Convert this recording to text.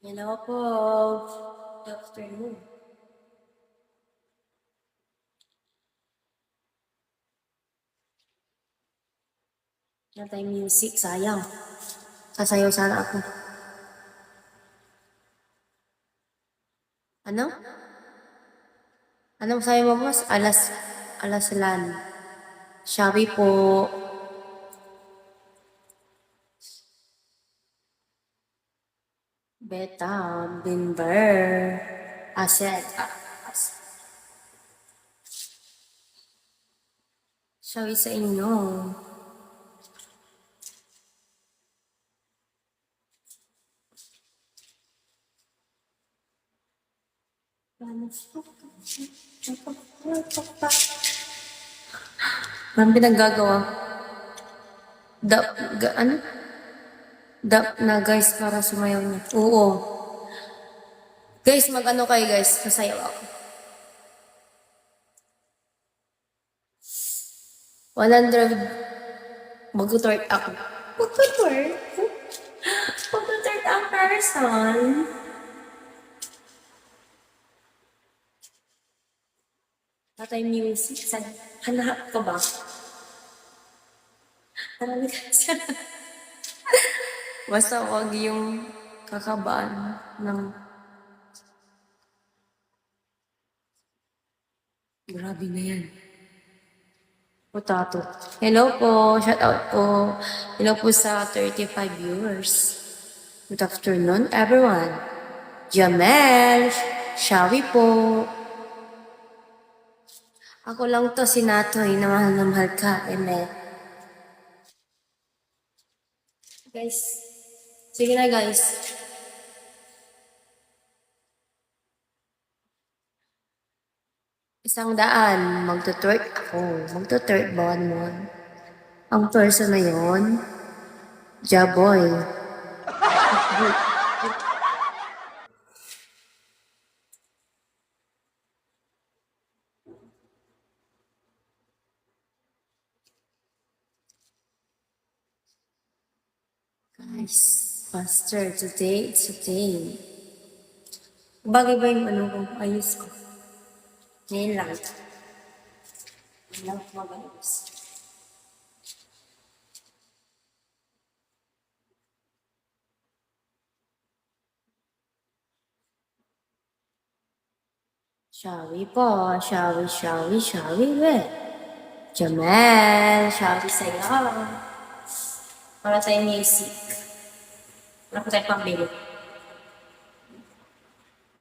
Hello po. Good afternoon. Wala tayong music, sayang. Sasayaw sana ako. Ano? Anong sayo mo, boss? Alasalan. Shabi po. Beta, Bimber. Aset. Shabi sa inyo. Ang pinaggagawa. Ano? Dap na guys para sumayaw niya. Oo. Guys, mag-ano kayo guys. Sasayaw ako. 100. Mag-twerk ako. Mag-twerk? Mag-twerk ang person. Tatay music. Hanap ka ba? Hanap ka siya. Basta wag yung kakabaan ng... Grabe na yan. Potato. Hello po. Shout out po. Hello po sa 35 viewers. Good afternoon, everyone. Jamel. Shawi po. Ako lang to, si Natoy, na mahal ka, Eme. Guys. Sige na, guys. $100. Magtutwerk ako. Magtutwerk bon. Ang person na yon, Jaboy. Guys, faster today. Bagay ba yung ano ko? Ayos ko. Ngayon lang. Ngayon lang ko mag-ayos. Shawi po. Shawi, we. Jamel. Shawi sa'yo. Para tayong music. Wala po tayong pambili.